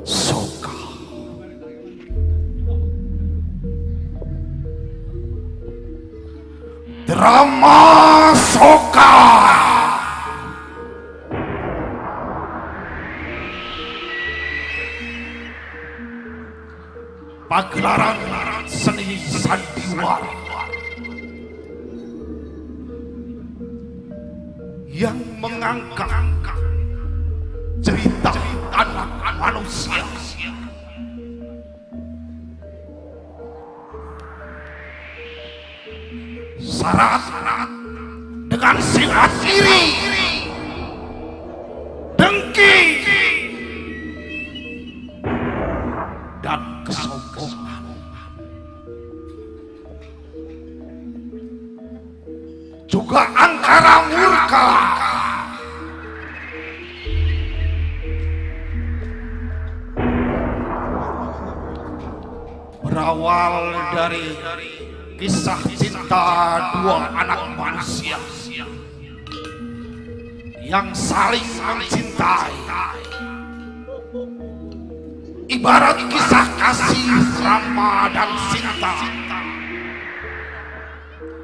Soka. Drama Soka. Pagelaran seni sandiwara yang mengangkat cerita anak manusia, syarat dengan sifat iri, dengki, dan kesombongan. Juga angkara murka. Berawal dari kisah cinta dua anak manusia yang saling mencintai, ibarat kisah kasih Rama dan Sinta,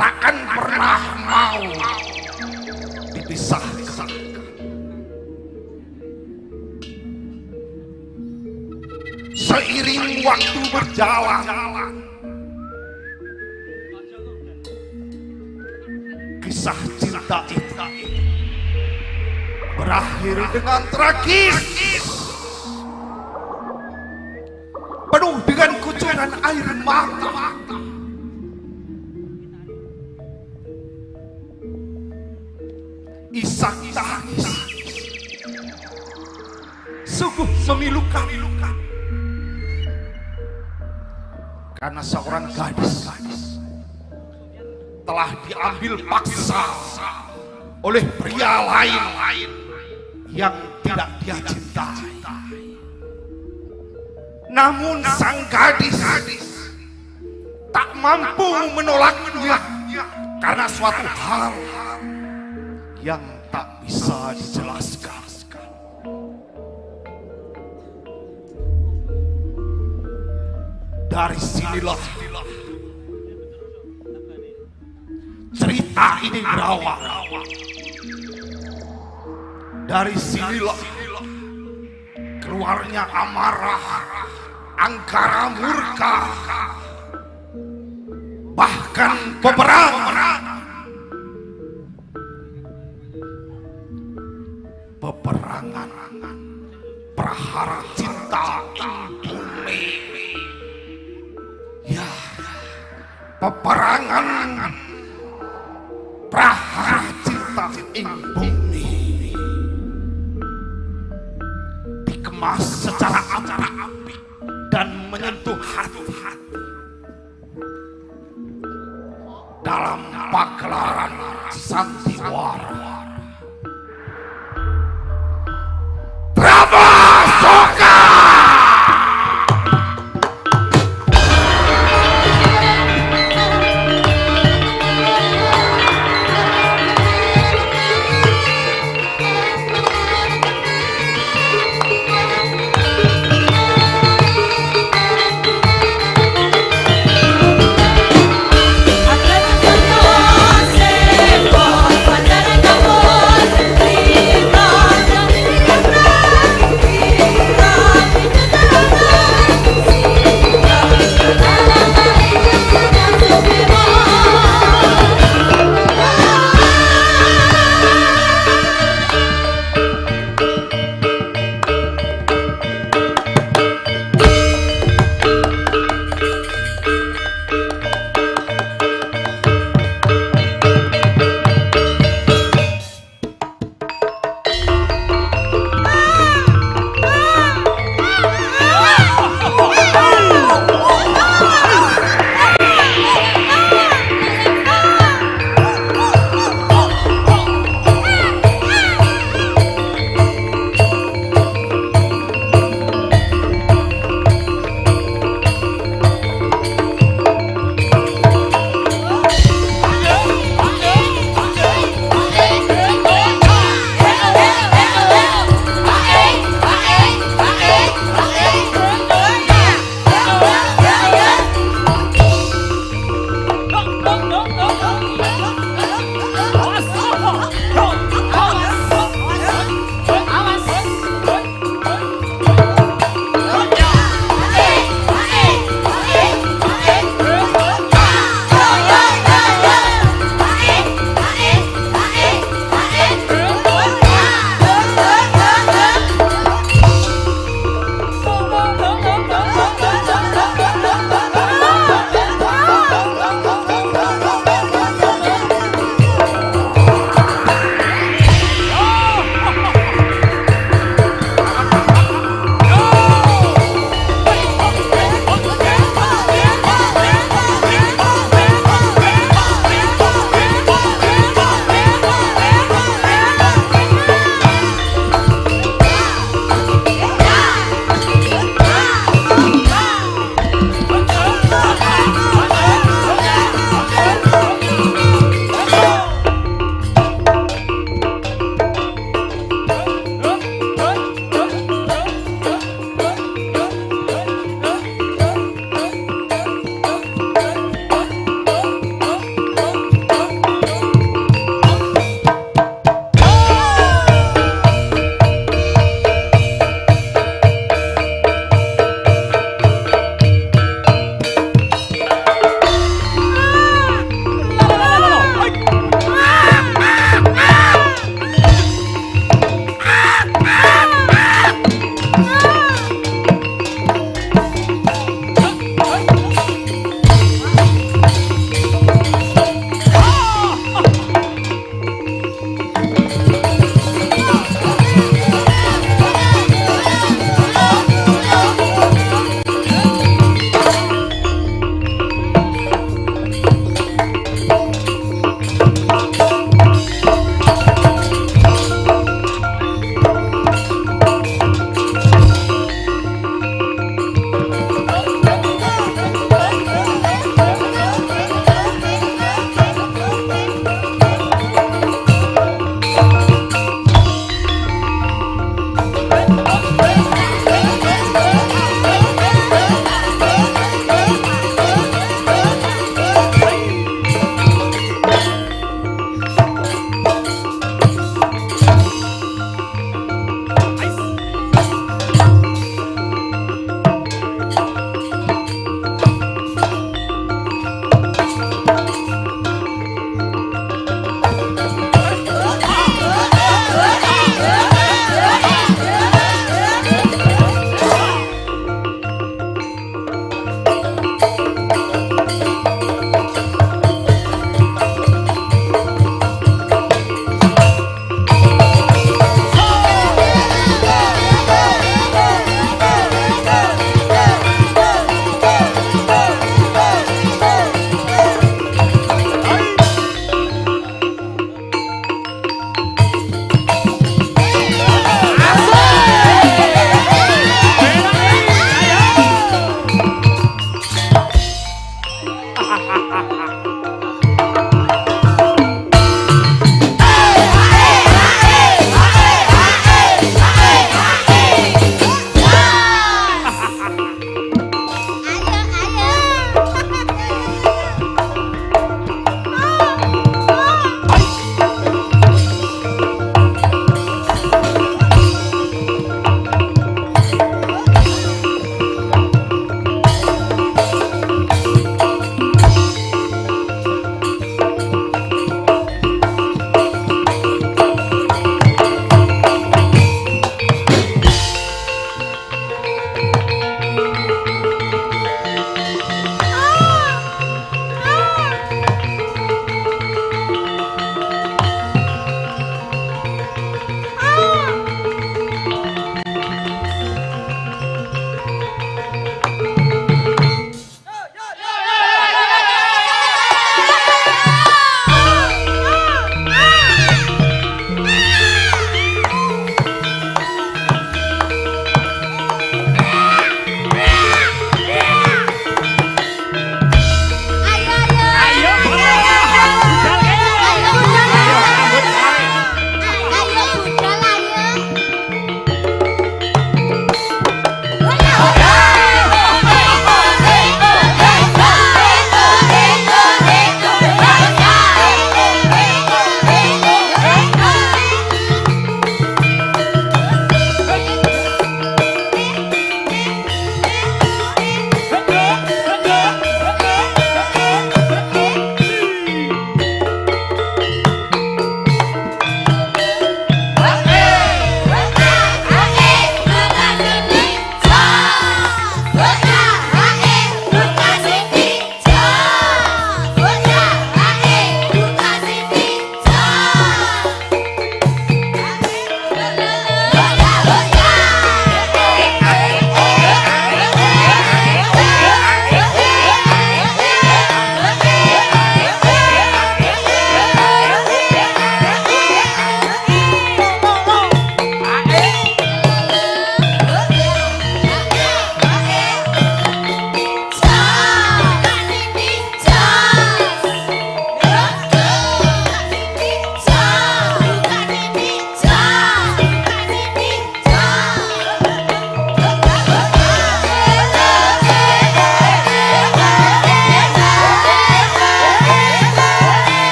takkan pernah mau dipisahkan. Seiring waktu berjalan, kisah cinta itu berakhir dengan tragis, penuh dengan kucuran air mata. Isak tangis sungguh memilukan karena seorang gadis telah diambil paksa oleh pria lain yang tidak dia cintai. Namun sang gadis tak mampu menolaknya karena suatu hal yang tak bisa dijelaskan. Dari sinilah cerita ini berawal. Dari sinilah keluarnya amarah, angkara murka, bahkan peperangan. Peperangan prahara cinta ing bumi. Ya, peperangan prahara cinta ing bumi dikemas secara apik dan menyentuh hati-hati dalam pagelaran sandiwara. Drama Soka. Akan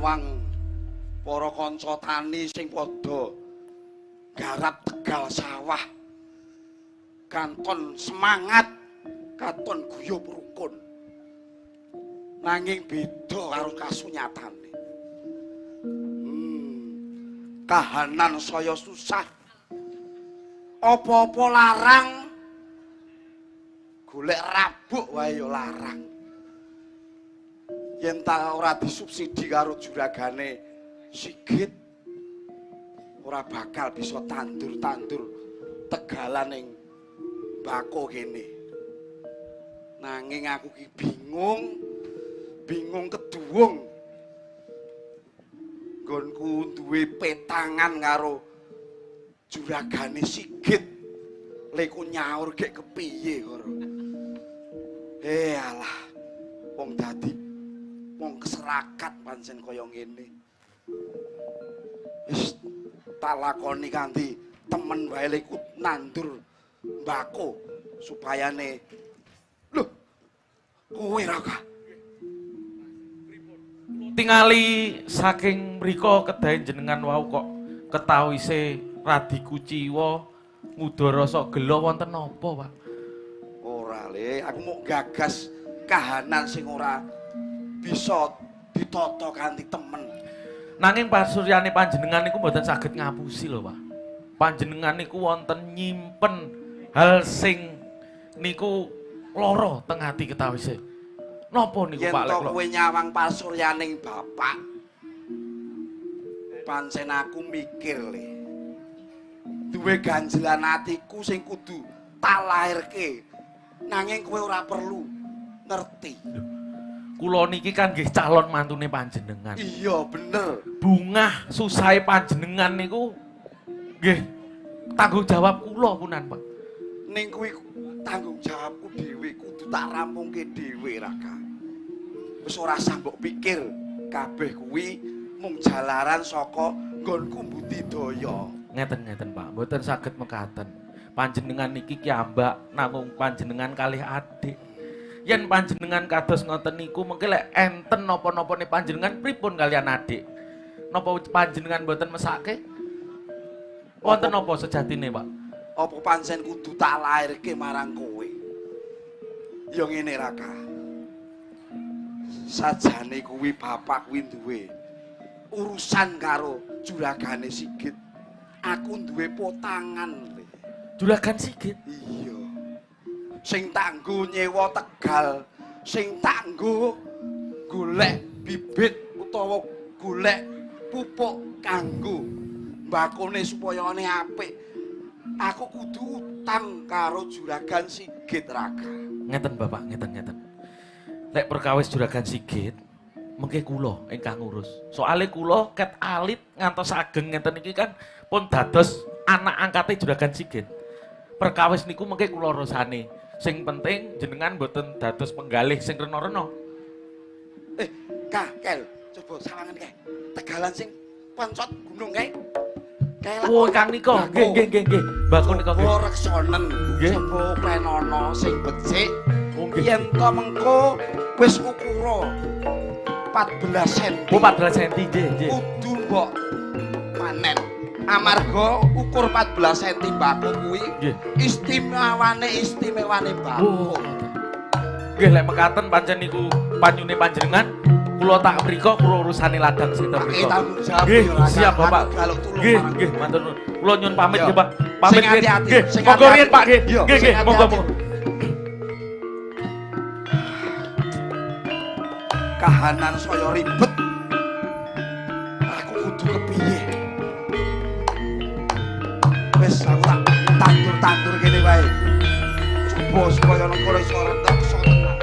nyawang para kanca tani sing padha garap tegal sawah kanton semangat katon guyub rukun nanging beda karo kasunyatane kahanan saya susah apa-apa larang golek rabuk wae ya larang yen ta ora disubsidi karo juragane Sigit ora bakal bisa tandur-tandur tegalan ning Bako kene nanging aku ki bingung keduwung nggonku duwe petangan karo juragane Sigit leku nyaur gek kepiye karo alah wong dadi wong keserakat pancen kaya ngene wis tak lakoni kanthi temen wae leku nandur mbako supayane lho kowe Raka tingali saking mriko kedahe jenengan wau kok ketawise radi kuciwa ngudara sok gelo wonten napa Pak ora le aku mau gagas kahanan sing ora bisa ditata kanthi temen nanging pasuryane panjenengan niku mboten saged ngapusi lho Pak panjenengan niku wonten nyimpen hal sing niku lara teng ati ketawise napa niku Pak Lek yen kowe nyawang pasuryaning bapak pancen aku mikir le duwe ganjelan atiku sing kudu tak lairke nanging kowe ora perlu ngerti kula niki kan nggih calon mantune panjenengan iya bener bungah susahe panjenengan niku nggih tanggung jawab kula punan Pak ning kuwi tanggung jawabku dhewe kudu tak rampungke dhewe Raka wis ora usah mbok pikir kabeh kuwi mung jalaran saka nggonku budidaya ngeten Pak mboten saged mekaten panjenengan niki kiambak namung panjenengan kalih adik yen panjenengan kados ngoten niku mengke lek enten napa-napane panjenengan pripun kalian adik napa panjenengan mboten mesake wonten napa sejatine Pak apa pancen kudu tak lairke marang kowe ya ngene Raka sajane kuwi bapak kuwi duwe urusan karo juragane Sigit aku duwe potangan le juragan Sigit iya sing tak nggo nyewa tegal sing tak nggo golek bibit utawa golek pupuk kanggo mbakone supaya ane apik aku kudu utang karo juragan Sigit Raka ngeten Bapak ngeten lek perkawis juragan Sigit mengke kula ingkang ngurus soale kula ket alit ngantos ageng ngeten iki kan pun dados anak angkate juragan Sigit perkawis niku mengke kula urusane sing penting jenengan mboten dados penggalih sing rena-rena Kel coba sawangan kae tegalan sing poncot gunung kae oh kang nika nggih bakun nika nggih kula reksonen sapa plenono sing becik yen to mengko wis ukura 14 cm oh 14 cm nggih kudu mbok panen amarga ukur 14 cm mbako kuwi istimewane mbako nggih lek mekaten pancen niku panyune panjenengan kula tak mriko kula urusane ladang sing ten mriko nggih siap Bapak nggih matur nuwun kula nyuwun pamit nggih Pak pamit nggih monggo riyen Pak nggih monggo kahanan saya ribet aku kudu kepiye wis aku tak tandur kene wae coba supaya nang kono iso rentek iso tenang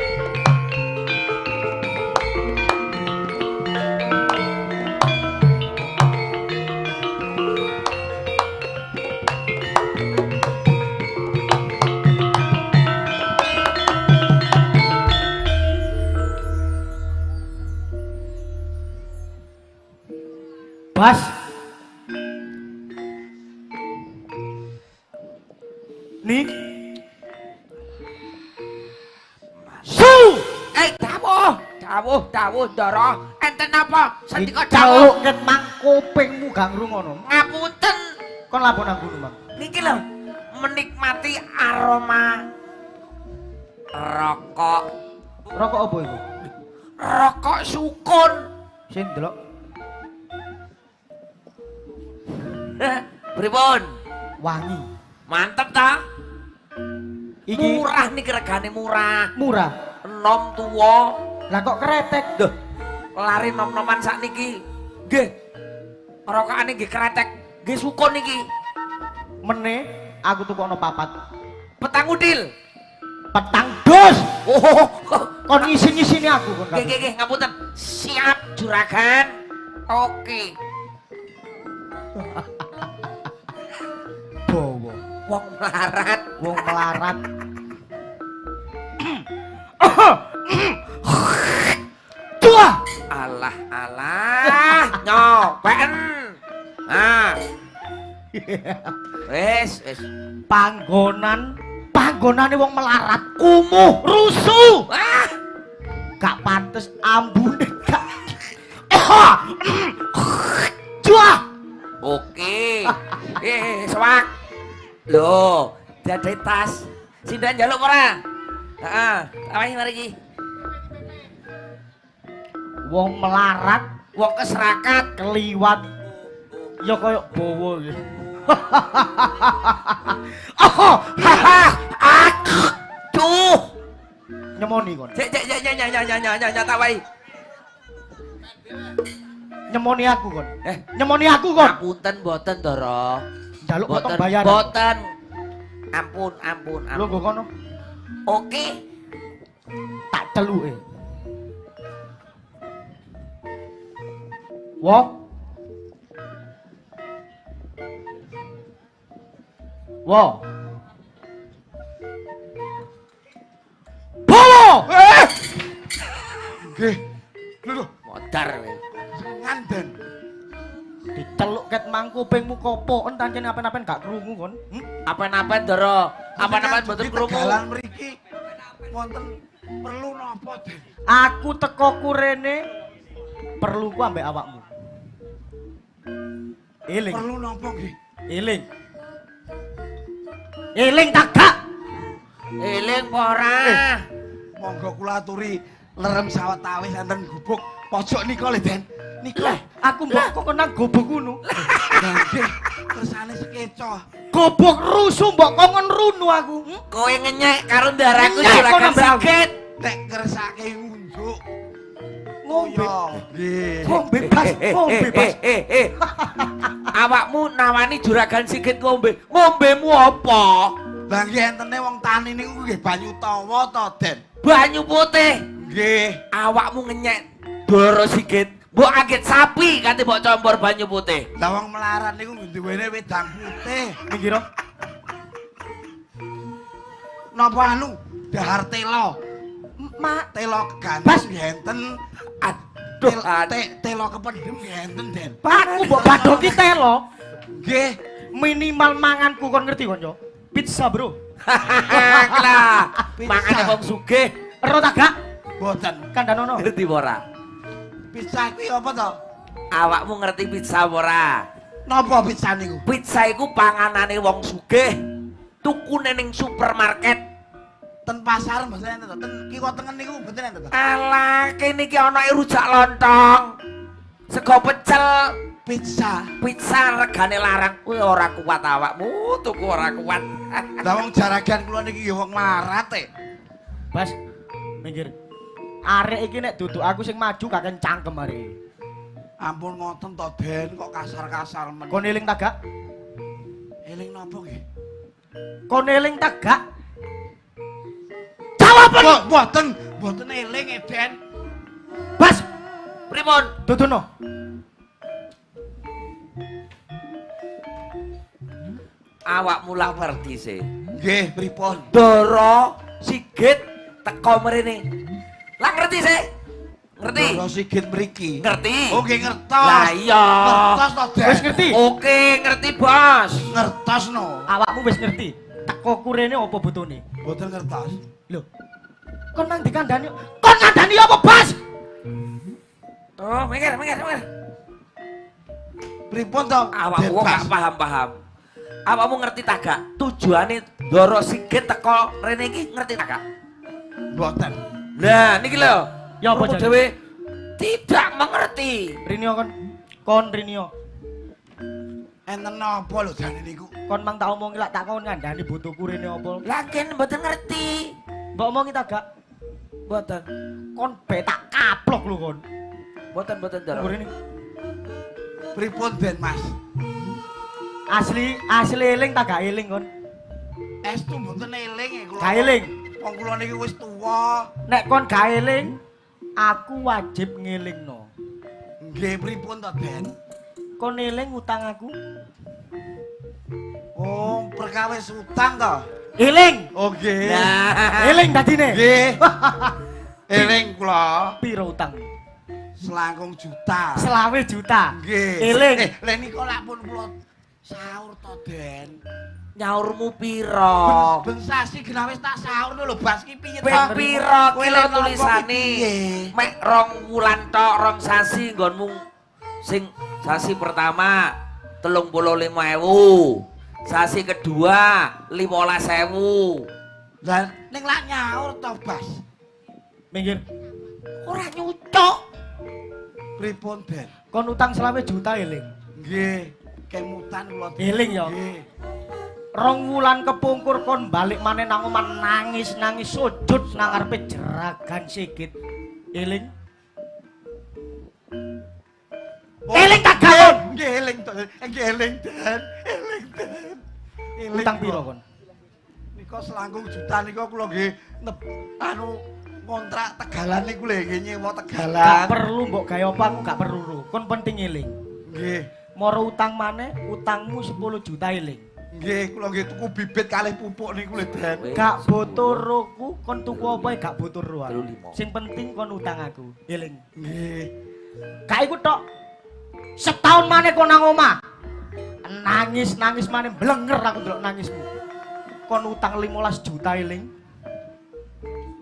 Bas. Nih. Su. Dawuh. Ndara, enten apa? Sandika dawuh. Diceluk ket mang kupingmu gak ngrungono. Ngapunten. Kon lapor nang kono, Mang. Niki lho, menikmati aroma rokok. Rokok apa iku? Rokok sukun. Sing delok. Pripun? Wangi. Mantep ta? Iki Murah niki regane murah. murah. Enom tuwa. Lah kok kretek? Duh, lari nom-noman sakniki. Nggih. Rokokane nggih kretek, nggih sukun niki. Mene aku tukokno papat. Petang udil. Petang dos. Oh, Kon ngisi-ngisini aku kon. nggih, ngapunten. Siap juragan. Oke. Bowo. Wong melarat. Wong melarat. Tua. Alah, nyobaen. Ah. Wes. Panggonane wong melarat, kumuh, rusuh. Ah, Gak pantes ambune gak. Tua. oke. Sewak. Loh, dadi tas. Sindan njaluk ora? Heeh, awahi mari iki. Wong melarat, Wong keserakat. keliwat. Ya koyo bowo iki. Aduh. Nyemoni kon. Cek tak wae. Nyemoni aku kon. Eh, Nyemoni aku kon. ngapunten mboten, Ndara. Jaluk potong Boten, bayaran. boten. Ampun. Lho nggo kono. Oke. Tak celuke. Wo. Wo. Bowo. Nggih. Lho, Modar kowe. nganden. Diceluk ket mang kupingmu kopoken tancen apen-apen gak krungu kon. Apa-apa, Ndara. Apa-apa mboten krungu. Tegalan mriki wonten perlu napa, Den? Aku teko kurene perlu ku ambek awakmu. Eling, Perlu napa nggih? eling. Eling tak gak? Eling apa ora? Monggo kula aturi lerem sawetawis enten gubuk pojok nika lho, Den. Nika. Lah, aku mbok kok nang gobok ngono. Lah nggih, kersane sekeca. Gobok rusuh mbok kok ngerunu aku. Kowe ngenyek karo ndaraku Ngenyek juragan kono, Mbak. sakit. Nek kersake ngunjuk. Ngombe. Iya, nggih. Ngombe bebas, ngombe bebas. Awakmu nawani juragan sikit ngombe. Ngombemu apa? Lah nggih entene wong tani niku nggih banyu tawa to, Den. Banyu putih. Nggih. Awakmu ngenyek doro sikit. Mbok agit sapi kanthi mbok campur banyu putih. Lah wong melarat niku duwene wedang putih. Minggir. Napa anu? Dahar telo. Mak, Telo keganis Bas. nggih enten. Aduh, Telo kependem nggih enten, Den. aku mbok badoki telo. Nggih. Minimal manganku kon ngerti konco? Pizza, Bro. Lah, mangane wong sugih. Ero tak gak? Boten. Kandhanono. Ngerti ora? Pizza kuwi apa to? Awakmu ngerti pizza ora? Napa pizza niku? Pizza iku panganane wong sugih. Tukune ning supermarket. Ten pasar mboten enten to. Ten kiwa tengen niku mboten enten to. Alah, kene iki ana rujak lontong. Sego pecel, Pizza. pizza regane larang. Kuwi ora kuat awakmu, tuku ora kuat. Lah wong jaragan kula niki ya wong melarat e. Bas, minggir. Arek iki nek duduk aku sing maju gak kencangkem arek. Ampun ngoten to, Den, kok kasar-kasar men. Kon eling tak gak? Eling napa nggih? Kon eling tak gak? Jawab! Mboten eling e, Den. Bas, Pripun? duduno. Awakmu lak ngerti sih. Nggih, pripun? Doro Sigit teko mrene. Lak ngerti sih? Ngerti? Doro Sigit mriki. Ngerti? Oh, nggih ngertos. Lah iya. Ngertos to, Den. Wis ngerti? Oke, ngerti, Bos. Ngertos no. Awakmu wis ngerti. Teko kurene apa botone? Mboten ngertos. Lho. Kon nang dikandani. Kon ngandani apa, Bas? Tuh, mikir. Pripun to? Awakmu kok gak paham. Awakmu ngerti tak gak? Tujuane Ndara Sigit teko rene iki ngerti tak gak? Mboten. Nah, niki lho. Ya apa Kamu jane? dhewe tidak mengerti. Rinio kon Rinio. Enten napa lho jane niku? Kon mang tak omongi lak tak kon ngandani butuhku rene apa. Lakin mboten ngerti. Mbok omongi tak gak? Mboten. Kon betak kaplok lho kon. Mboten Ndara. Nggur ini. Pripun Den Mas? Asli eling tak gak eling kon. Estu mboten eling e kula. Gak eling. Wong kula niki wis tuwa. Nek kon gak eling, aku wajib ngelingno. Nggih pripun to Den? Kon eling utang aku. Oh, perkawis utang to? Eling. Oh nggih. Nah, Eling dadine. Nggih. Eling kula Piro utang? selangkung juta. 20 juta. Nggih. Eling. Lha niku lak pun kula sahur to Den. nyaurmu piro? Ben sasi genah wis tak saurno lho Bas ki piye Ben piro ki lho Kowe tulisane? piye? Mek 2 wulan tok, 2 sasi nggonmu. Sing sasi pertama 35.000. Sasi kedua 15.000. Lah ning lak nyaur to Bas. Minggir. Ora nyucuk. Pripun Den? Kon utang 20 juta eling. Nggih, kemutan kula. Eling ya. Nggih. 2 wulan kepungkur kon balik maneh nang omah nangis-nangis sujud nang ngarepe jeragan Sigit. Eling. Oh, Eling tak gaon. Nggih eling to. Nggih eling Den. Eling Den. Eling Utang kula. piro kon? Nika selangkung juta nika kula nggih anu kontrak Tegalan niku lho nggih nyewa Gak Tegalan. perlu mbok gawe apa aku gak perlu ro. Kon penting eling. Nggih. Moro utang maneh, utangmu 10 juta eling. Nggih, kula nggih tuku bibit kalih pupuk niku lho Den. Gak butuh roku, kon tuku apa gak butuh ro. 35. Sing penting kon utang aku. Eling. Nggih. Gak iku tok. Setahun maneh kon nang omah. Nangis-nangis maneh blenger aku ndelok nangismu. Kon utang 15 juta eling.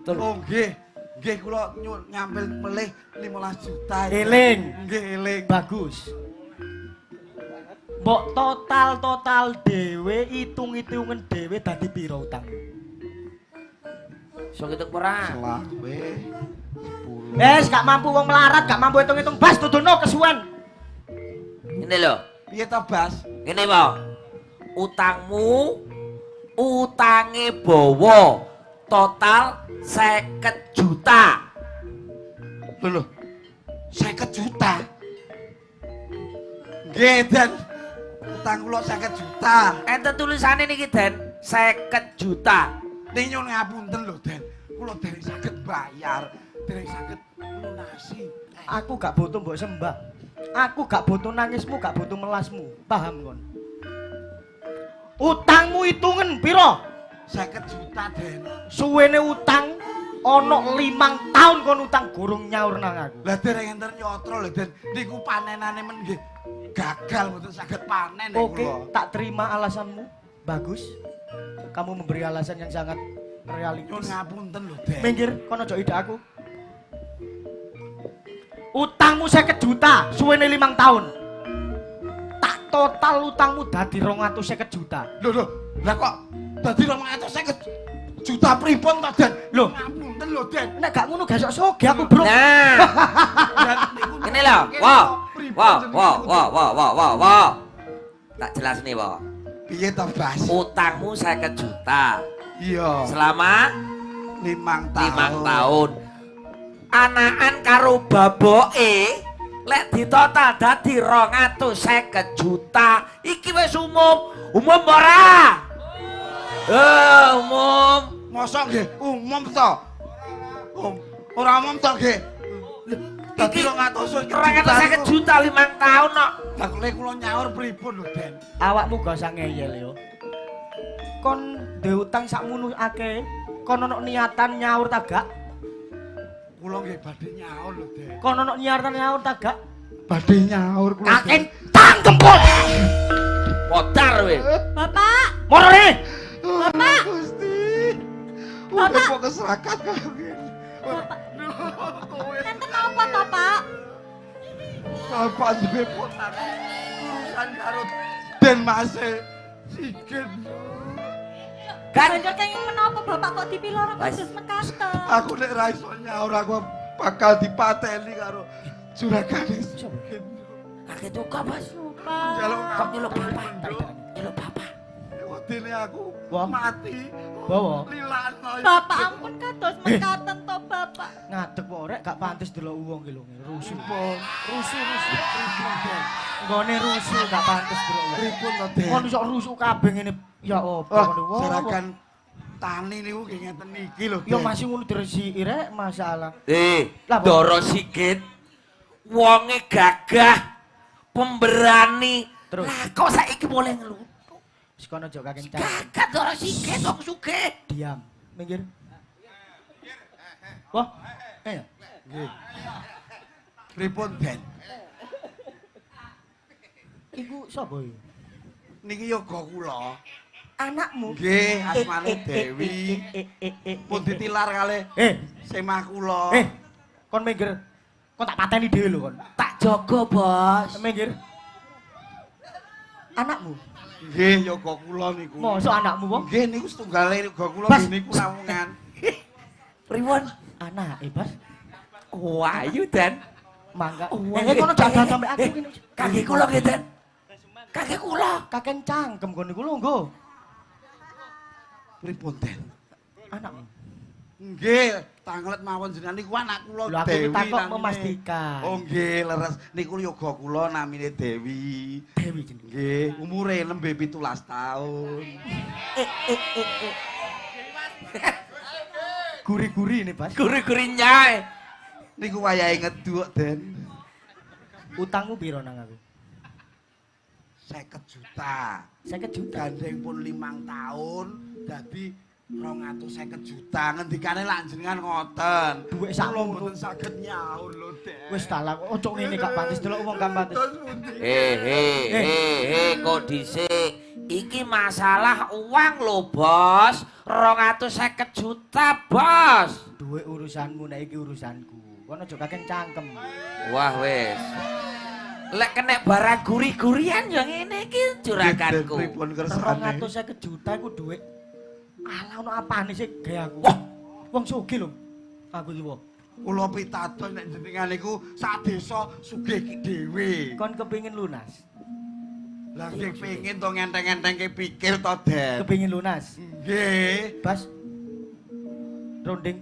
Oh nggih. Nggih kula nyampil melih 15 juta. Eling. Nggih eling. Bagus. Mbok total dhewe itung-itungan dhewe dadi piro utang? Iso ngitung ora? Selawe. Wes gak mampu wong melarat, gak mampu hitung-hitung bas tuduno kesuwen. Ini lho. Piye to Bas? Ngene po. Utangmu utange bawa total 50 juta. Lho. 50 juta. Nggih Den. Utang kula 50 juta. Enten tulisane niki Den, 50 juta. Ning nyuwun ngapunten lho Den. Kula dereng saged bayar, dereng saged lunasi. Aku gak butuh mbok sembah. Aku gak butuh nangismu, gak butuh melasmu. Paham kon? Utangmu hitungan piro? 50 juta Den. Suwene utang ana 5 tahun kon utang gurung nyaur nang aku. Lah dereng enten nyotro lho Den. Niku panenane men nggih gagal mboten saged panen nek Oke, kula. tak terima alasanmu. Bagus. Kamu memberi alasan yang sangat Nyuwun realistis. ngapunten lho Den. Minggir, kon aja ide aku. Utangmu 50 juta, suwene 5 tahun. Tak total utangmu dadi 250 juta. Lho lah kok dadi 250 juta pripun to Den? Lho. Ngapunten lho Den. Nek gak ngono gak sok-sok aku, Bro. Nah, Dan niku ini lho. Wah. Tak jelas nih, Wo. piye to Bas? Utangmu 50 juta Iya, selama 5 5 tahun. Anakan karo baboke lek ditotal dadi 250 juta. Iki wis umum. Umum ora? Umum. Mosok nggih umum to? Ora umum to nggih. Dadi 250 juta 5 tahun kok. Lah kula nyaur pripun lho Den? Awakmu gak usah ngeyel yo. Kon duwe utang sakmono akeh, kon ono niatan nyaur ta gak? Kula nggih badhe nyaur lho Den. Kon ono niatan nyaur ta gak? Badhe nyaur kula. Kaken tangkempul. Modar we. Bapak, Moro rene. Bapak, Gusti. Bapak. Kok keserakat kaya ngene. Tenten mau Napa to, Pak? Bapak duwe potan. Urusan karo Den Mase. Sigit. Kan Banjur kenging menapa Bapak kok dipiloro Wes. kados mekaten? Aku nek ra iso nyaur aku bakal dipateni karo juragane Sigit. kaget tuh Bos. Sumpah. Jaluk Kok nyeluk bapak? Nyeluk bapak. Wedine aku Wah. mati. Bawa. Lilakno. Bapak ampun kados mekaten to, Bapak. Ngadeg kok rek gak pantes delok wong ki lho. Rusuh. Pun. Rusuh. Nggone rusuh gak pantes delok wong. Pripun to, Den? Kon iso rusuh kabeh ngene. Ya opo Oh, ngene wong. jaragan tani niku nggih ngeten iki lho. Ya Den. masih ngono diresiki rek masalah. Lah Bos. Doro Sigit wonge gagah, pemberani. Terus? Lah kok saiki mulai ngeluh? Wis kono aja kakek cah. Gagah Doro Sigit wong sugih. Diam. Minggir. Wah. Nggih. Pripun, Den? Iku sapa iki? Niki yoga kula. Anakmu. Nggih, asmane Dewi. Pun ditilar kalih semah kula. Kon minggir. Kon tak pateni dhewe lho kon. Tak jaga, Bos. Minggir. Anakmu. Nggih, yoga kula niku. Mosok anakmu wong? Nggih, niku setunggale yoga kula Bas. niku lamungan. Pripun? Anake, Bas. Wayu Dan. Mangga. Wah, Kono jajan sampe aku eh, kene. Kaki kula nggih Dan. Kaki kula. Kakek cangkem kon niku lho nggo. Pripun, Den? Anakmu. Nggih, tanglet mawon jenengan niku anak kula Lho aku Dewi. takok namine. memastikan. Oh nggih, leres. Niku yoga kula namine Dewi. Dewi jenenge. Nggih, umure nembe 17 taun. Guri-guri ini, Bas. Guri-guri nyae. Niku wayahe ngeduk, Den. Utangmu piro nang aku? 50 juta. 50 juta. Gandeng pun 5 tahun, dadi 250 juta. Ngendikane lak jenengan ngoten. Duit Kula sakmu. mboten saged nyaur lho, Den. Wis talah, ojo ngene gak pantes delok wong gak pantes. Terus pundi? Kok dhisik. Iki masalah uang lho, Bos. 250 juta, Bos. Duit urusanmu nek iki urusanku. Kon ojo kakek cangkem. Wah, wis. Lek kena barang guri-gurian ya ngene iki juraganku. Pripun kersane? 250 juta iku duit. Alah ono apane sih gawe aku. Wah, wong sugih lho. Aku iki wong. Kula pitados nek jenengan niku sak desa sugih ki dhewe. Kon kepengin lunas. Lah sing pengin to ngenteng-ngentengke pikir to, Den. Kepengin lunas. Nggih. Bas. Ronding.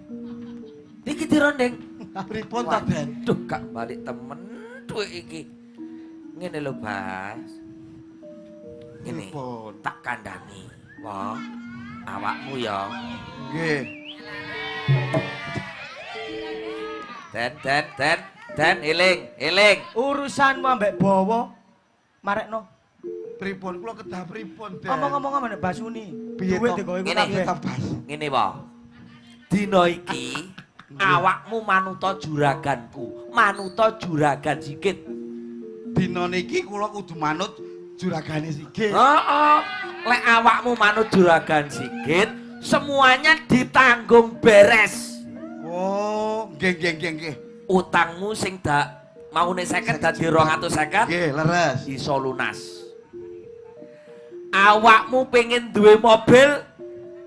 Iki dirondeng. Pripun to, Den? Duh, gak balik temen duit iki. Ngene lho, Bas. Ini Pripun? tak kandhani. Wah, awakmu ya. Nggih. Den, eling. Urusanmu ambek bawa marekno. Pripun kula kedah pripun, Den? Ngomong-ngomong ambek Basuni. Piye Duit to? digawe Ngene, kabeh. Ta, Bas. Ngene wae. Dina iki awakmu manuta juraganku, manuta juragan Sigit. Dina niki kula kudu manut juragane Sigit. Heeh. Lek awakmu manut juragan Sigit, semuanya ditanggung beres. Oh, nggih. Utangmu sing maune 50 dadi 250 Nggih, leres. iso lunas. Awakmu pengen duwe mobil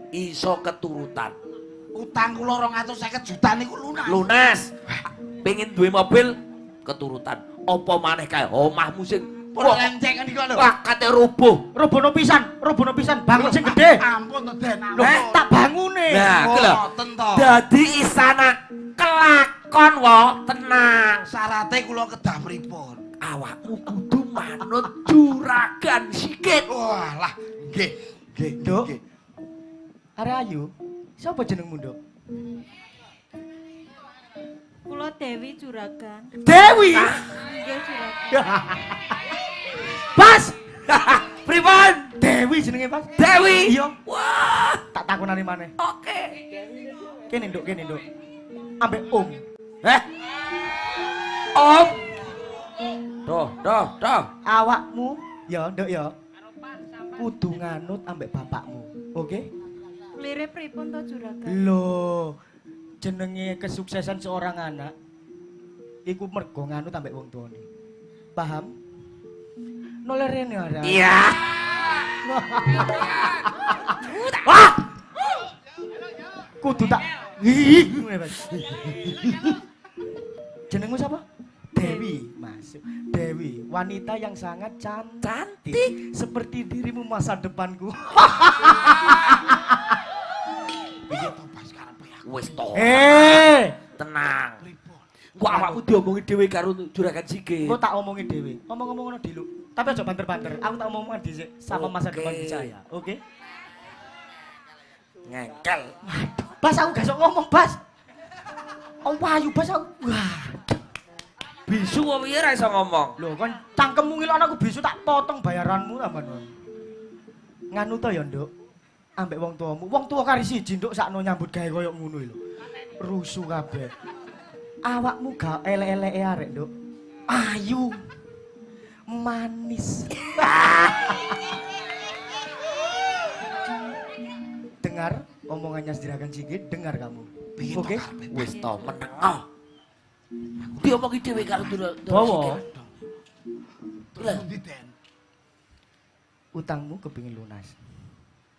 iso keturutan. Utang kula 250 juta niku lunas. Lunas. Pengen duwe mobil keturutan. Apa maneh kae omahmu sing Pun lenceng niku lho. wah kate rubuh. Robono pisan, bangun sing gede. Ampun to, Den. Loh, tak bangune. Nah, Oh, iki lho. ngoten to. Dadi istana kelakon wae tenang. Syarate kula kedah pripun? Awakmu kudu manut juragan Sigit. Wah, lah, nggih. Duk. Nggih. Are ayu. Siapa jenengmu, Nduk? Kula Dewi Juragan. Dewi. Nggih Juragan. Bas. Pripun? Dewi jenenge, Bas. Dewi. Iya. Wah, Tak takonani maneh. oke. Kene, Nduk. Ambek Om. Om. Doh. Awakmu ya, Nduk ya. Kudu nganut ambek bapakmu. Oke? Lire pripun to Juragan? Loh, jenenge kesuksesan seorang anak iku mergo nganut ambek wong tuane. Paham? Noleh rene ora. Iya. Wah! Kudu tak. Jenengmu siapa? Dewi, masuk. Dewi, wanita yang sangat cantik seperti dirimu masa depanku. Piye to Bas karepe aku? Wis to. Tenang. Kok awakmu diomongi dhewe karo juragan Sigit. Kok tak omongin Dewi. Ngomong-ngomong ngono dulu. Tapi aja banter-banter. Aku tak omongan dhisik sama masa depan saya. Oke? Ngengkel. Waduh, Bas aku gak sok ngomong, Bas. Oh, wayu Bas aku. Wah. Bisu kok piye ra iso ngomong? Lho, kon cangkemmu ngilokno aku bisu tak potong bayaranmu tamban. Nganu to ya, Nduk. Ambek wong tuamu. Wong tua kari siji, Nduk, sakno nyambut gawe koyo ngono lho. Rusuh kabeh. Awakmu gak elek-eleke arek, Nduk. Ayu. Manis. Dengar omongannya Juragan Sigit, dengar kamu. Piye to Oke? karepe? Wis to meneng. Diomongi dhewe karo Bawa. Lah, Pundi Den? Utangmu kepingin lunas.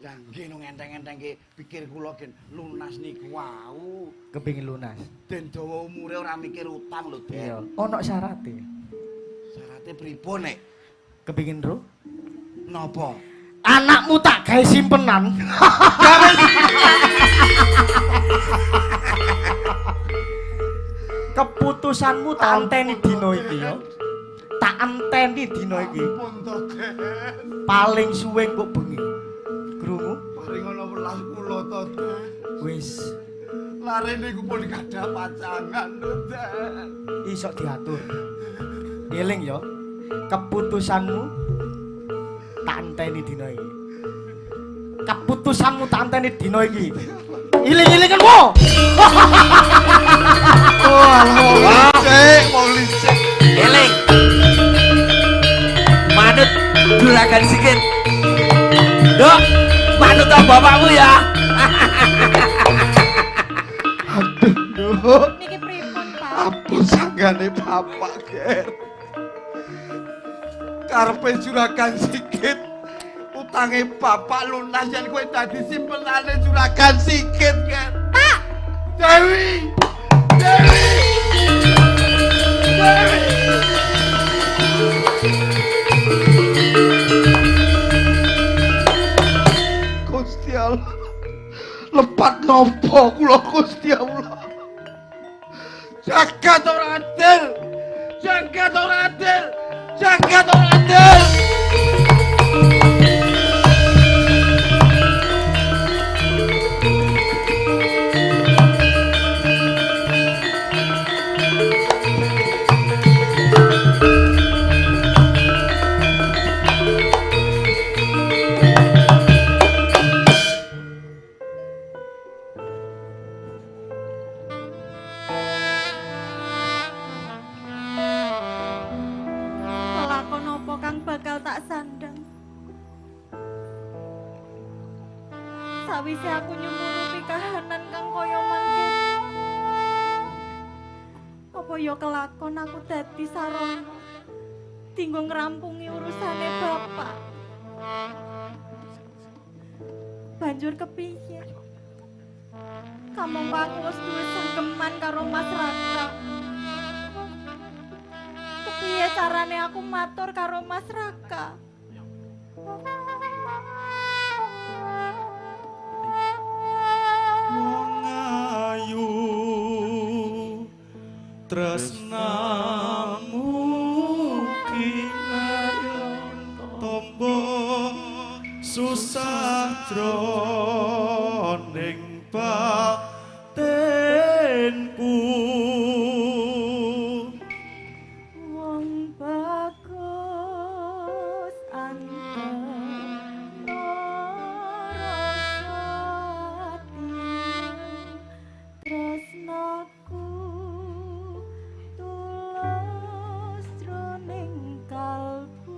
Lah nggih no ngenteng-ngenteng ki pikir kula gen lunas niku wau. Kepingin lunas. Den dawa umure ora mikir utang lho Iya. Den. Ono syarate. Syaratnya pripun nek? Kepingin ro? Napa? Anakmu tak gawe simpenan. Keputusanmu tak anteni dino iki ya. Tak anteni dino iki. Ampun to Den. Paling suwe kok bengi. Krungu? Paring ana welas kula to Den. Wis Lare niku pun gadah pacangan lho Den. iso diatur. Eling ya. Keputusanmu tak anteni dino iki. Keputusanmu tak anteni dino iki. Iling-ilingan wo. Wah, mau licik. eling. Manut juragan Sigit. Dok, manut to bapakmu ya. Aduh, Niki pripun, Pak? apa sanggane bapak Ger? Karepe Juragan Sigit utange bapak lunas yen kowe dadi simpenane Juragan Sigit, Ger. Pak! Dewi! Dewi! Dewi! Gusti Allah. Lepat nopo kula Gusti Allah. Jagat ora adil. Jagat ora adil. Jagat ora adil. Kelakon apa kang bakal tak sandang? Sawise aku nyumurupi kahanan kang kaya mangken. Apa ya kelakon aku dadi sarana dinggo ngrampungi urusane bapak. Banjur kepiye? Kamangka aku wis duwe sengkeman karo Mas Raka. Kepiye carane aku matur karo Mas Raka? Wong ayu tresnamu kinayon tombo susah jroning batinku. Wong bagus antara rasati tresnaku tulus jroning kalbu.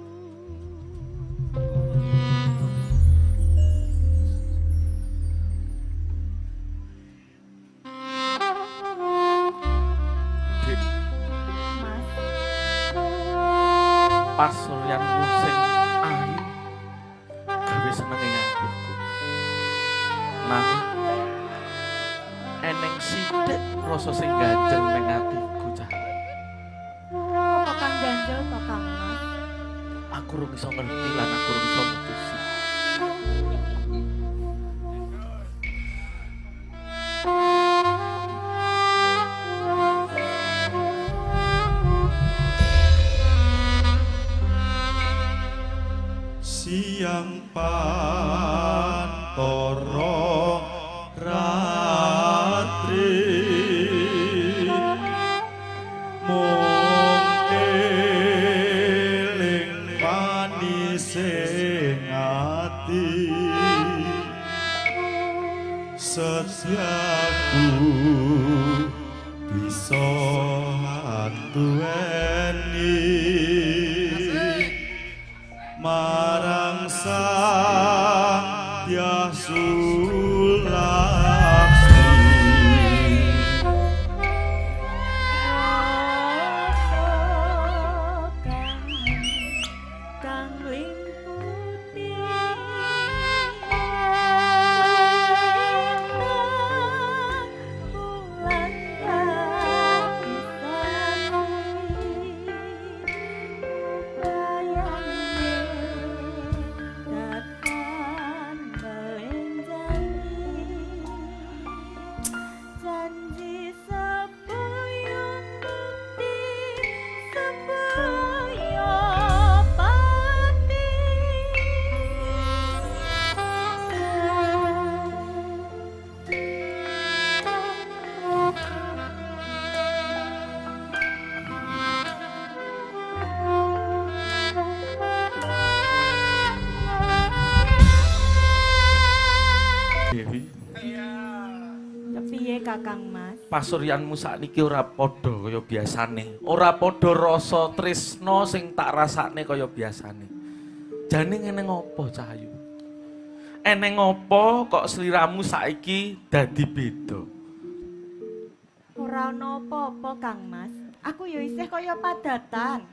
pasuryanmu sing ayu gawe seneng ing atiku. Nanging eneng sithik rasa sing ganjel ning atiku cah. Apa kang ganjel to Kang Mas? Aku ora iso ngerti lan aku ora iso mutusi. Siang pantoro ratri mung eling panise ati setiaku bisa anduweni marang sang Yasulaksmi Kang limputi bulan janji sepuyung bukti sepuyung pati Dewi, kepiye Kakang Mas? pasuryanmu sakniki ora padha kaya biasane. Ora padha rasa tresna sing tak rasakne kaya biasane. Jane ngene ngopo Cahayu? Eneng ngopo kok sliramu saiki dadi beda? Ora ana apa-apa Kang Mas. Aku ya isih kaya padatan.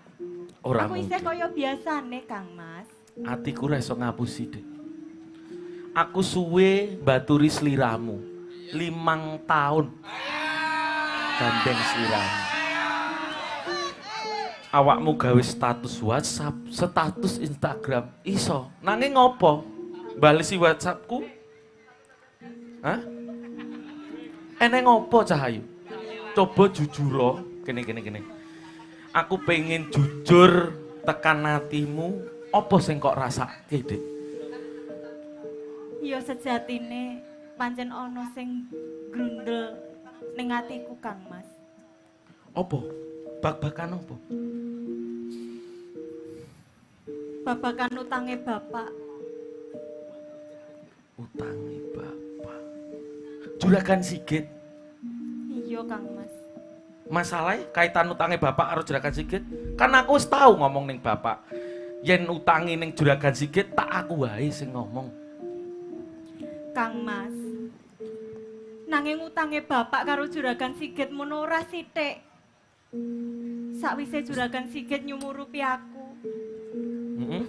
Ora Aku isih kaya biasane Kang Mas. atiku ora iso ngapusi, Dik. Aku suwe baturi sliramu 5 tahun gandeng sliramu. Awakmu gawe status WhatsApp, status Instagram, iso. Nanging ngopo? Balesi WhatsAppku? Hah? Eneng ngopo Cahayu? Coba jujur kene. Aku pengen jujur tekan hatimu, apa sing kok rasake, Dik? Ya sejatine pancen ana sing grundel ning atiku Kang Mas. Apa? Bak-bakan apa? Babakan utange bapak. Utange bapak. Juragan Sigit. Iya Kang Mas. Masalahnya kaitan utange bapak karo Juragan Sigit, kan aku wis tau ngomong ning bapak. Yen utangi ning Juragan Sigit tak aku wae sing ngomong. Kang Mas. Nanging utange bapak karo Juragan Sigit mono ora sithik. Sakwise Juragan Sigit nyumurupi aku, Heeh.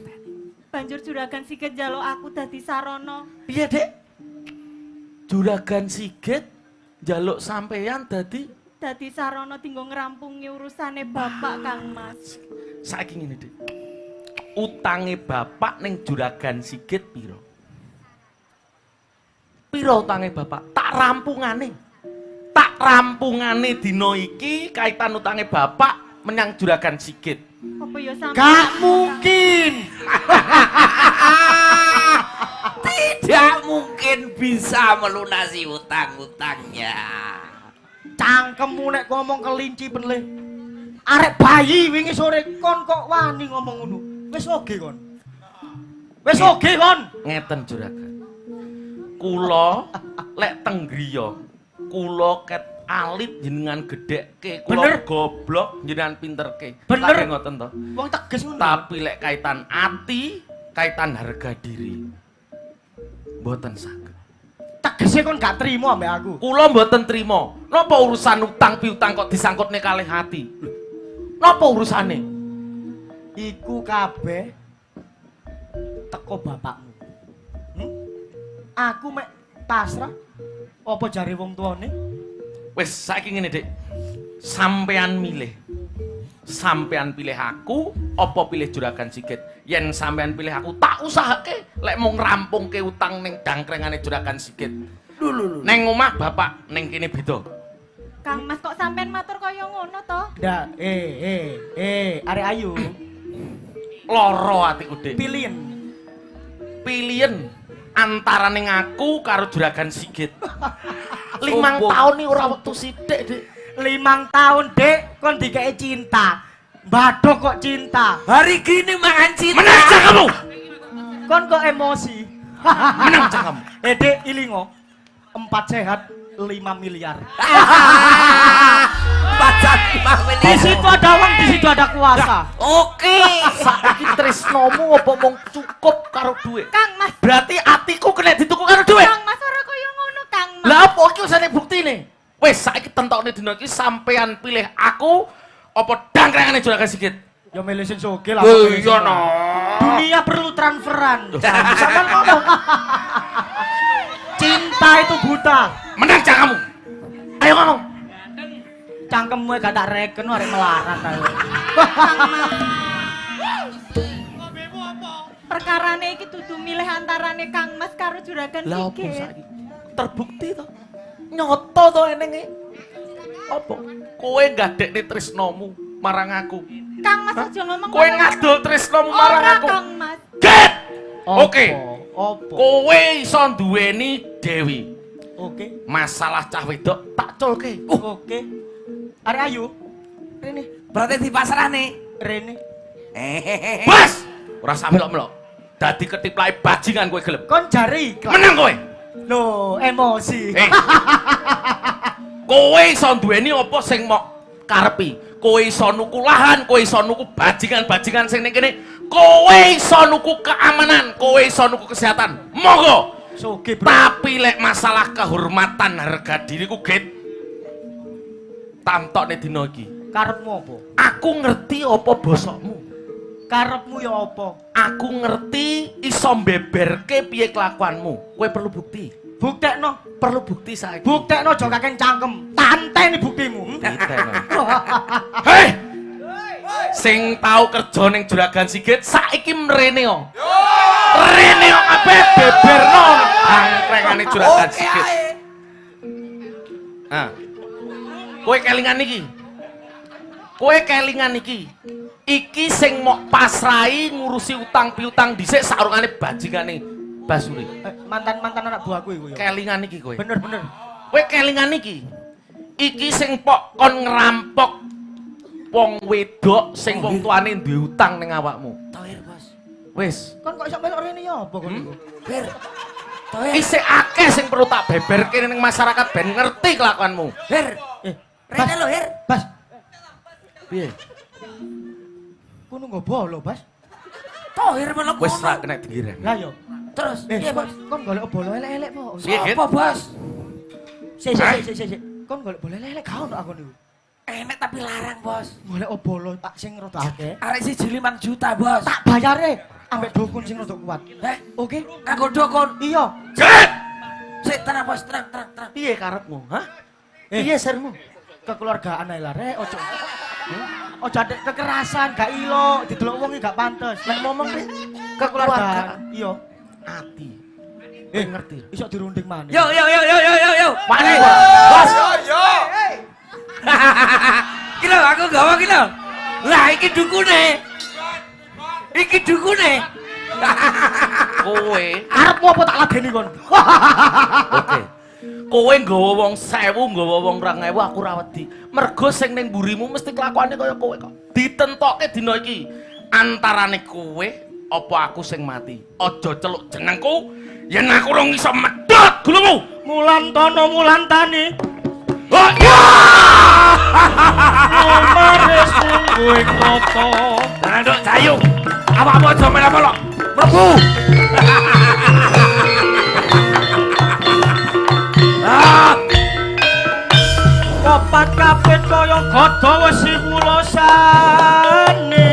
banjur Juragan Sigit njaluk aku dadi sarana. Piye, Dik? Juragan Sigit njaluk sampeyan dadi Sarana dinggo ngrampungi urusane bapak Kang Mas. saiki ngene, Dik. Utange bapak ning Juragan Sigit piro? Piro utange bapak? Tak rampungane dina iki kaitan utange bapak menyang Juragan Sigit. Apa ya sampe Gak mungkin. Tidak mungkin bisa melunasi utang-utangnya. Cangkemmu nek ngomong kelinci penle. Arek bayi wingi sore kon kok wani ngomong ngono. Wis oge kon. Ngeten Juragan. Kula lek teng griya, kula ket alit jenengan gedhekke, kula Bener. goblok jenengan pinterke. Bener. Tapi ngoten to. Wong teges ngono. Tapi lek kaitan ati, kaitan harga diri, mboten saged. Tegese kon gak trimo ambek aku. Kula mboten trima. Napa urusan utang piutang kok disangkutne kalih hati? Napa urusane? Iku kabeh teko bapakmu. Aku mek pasrah apa jare wong tuane? Wis saiki ngene, Dik. Sampean milih. Sampean pilih aku apa pilih Juragan Sigit? Yen sampean pilih aku tak usahake lek mau ngrampungke utang ning dangkrengane Juragan Sigit. Lho. Neng omah bapak ning kene beda. Kang Mas kok sampean matur kaya ngono to? Ndak, arek ayu. Loro atiku, Dik. Pilihan. Pilihan antara ning aku karo Juragan Sigit. 5 tahun nih ora wektu sithik, Dik. 5 tahun, Dek, kon dikei cinta. Badok kok cinta. Hari gini mangan cinta. Menang kamu. Kon kok emosi. Menang kamu. Dek, ilingo. 4 sehat, 5 miliar. Baca Di situ ada uang, di situ ada kuasa. Oke. Saiki tresnomu apa mung cukup karo duit? Kang Mas, Berarti atiku kena dituku karo duit. Kang Mas ora kaya ngono, Kang Mas. Lah apa iki usane buktine? Wis saiki tentokne dina iki sampean pilih aku apa dangkrengane Juragan Sigit? Ya milih sing sugih lah. Oh iya no. Dunia perlu transferan. Sampeyan ngomong. Cinta itu buta. Menang cak kamu. Ayo ngomong. Cangkemmu gak tak reken arek melarat ae. Kang Mas. Perkarane iki dudu milih antarane Kang Mas karo Juragan Lah apa Sigit. saiki? Terbukti to. Nyoto to enenge. Apa? Kowe gadekne tresnomu marang aku. Kang Mas aja ngomong Kowe ngadol tresnomu marang ora, aku. Kang Mas. Get. Oke. Opo? Kowe iso duweni Dewi. Oke. Masalah cah wedok tak culke. Oke. Arek ayu. Rene, Berarti di pasar nih. Rene. Bas. Ora sampe melok-melok. Dadi ketiplake bajingan kowe gelem. Kon jari iklan. Menang kowe. Loh, emosi. Kowe iso duweni apa sing mok karepi? Kowe iso nuku lahan, kowe iso nuku bajingan-bajingan sing ning kene. Kowe iso nuku keamanan, kowe iso nuku kesehatan. Monggo. Sugih, Bro. Tapi lek masalah kehormatan harga diriku Git. Tantokne dina iki. Karepmu apa? Aku ngerti apa bosokmu. Karepmu ya apa? Aku ngerti iso mbeberke piye kelakuanmu. Kowe perlu bukti. Buktekno. Perlu bukti saiki. Buktekno aja kakek cangkem. Tanteni buktimu. Hei! Sing tau kerja ning Juragan Sigit saiki mrene yo. Rene yo kabeh beberno angkrengane Juragan Sigit. Nah. Kowe kelingan iki. Kowe kelingan iki. Iki sing mok pasrai ngurusi utang piutang dhisik sarungane bajingane Basuri. Mantan-mantan anak buahku iku ya. Kelingan iki kowe. Bener. Kowe kelingan iki. Iki sing pok kon ngerampok wong wedok sing wong tuane duwe utang ning awakmu. Tohir, Bos. Wis, Kon kok iso melok rene ya apa kon iku? Bir. Tohir. isih akeh sing perlu tak beberke ning masyarakat ben ngerti kelakuanmu. Bir. Rene lho, Hir. Bas, Piye? kono nggo bolo, Bas. Tohir melok Wis kono. ra kena digireng. Lah yo. Terus, iya, Bos. Kon golek bolo elek-elek, Po. Piye, Git? Apa, Bos? Sik. Kon golek bolo elek gak ono aku niku. Enek tapi larang, Bos. Golek bolo tak sing rada akeh. Arek siji 5 juta, Bos. Tak bayare ambek dukun sing rada kuat. Oke? Kanggo dukun. Iya. Git! Sik tenang, Bos, tenang. Piye karepmu? Hah? Piye sermu? Kekeluargaan ae lah, Rek. Ojo. Ojo ada kekerasan, gak ilo, didelok wong gak pantes. Nek ngomong nek Kekeluargaan. Iya. ati. Ngerti. Iso dirunding maneh. Yo. Mane, Bos. Kilo aku gawa kilo. Lah iki dukune. kowe. Arepmu apa tak ladeni kon? Oke. Kowe nggawa wong 1000, nggawa wong 2000 aku ra wedi. Mergo sing ning mburimu mesti kelakuane kaya kowe kok. Ditentokke dina iki antarane kowe apa aku sing mati. Aja celuk jenengku yen aku ora iso medhot gulumu. Mulantana Mulantani. Oh iya. Omare sungguh ing tata. Nduk Cayu. Awakmu aja melok-melok. Mlebu. Papat kapit kaya gada wesi wulosane.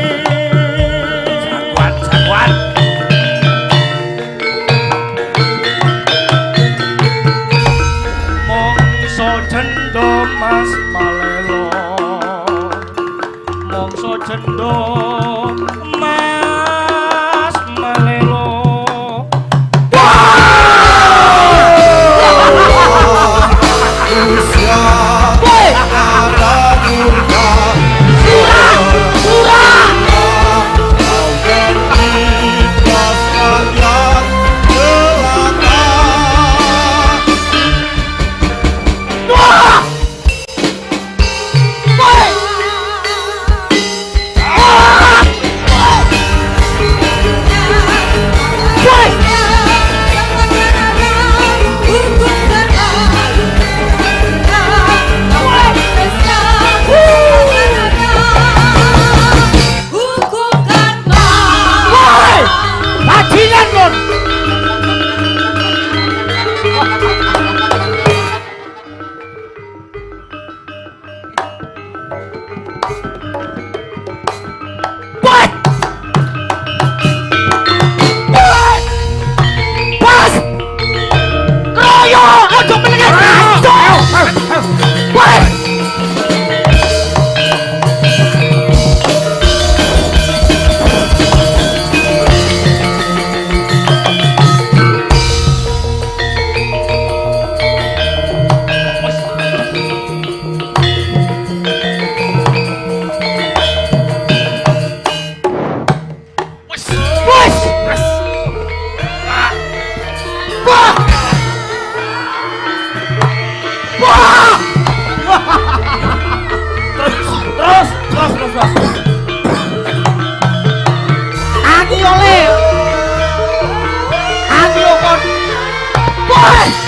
Woi!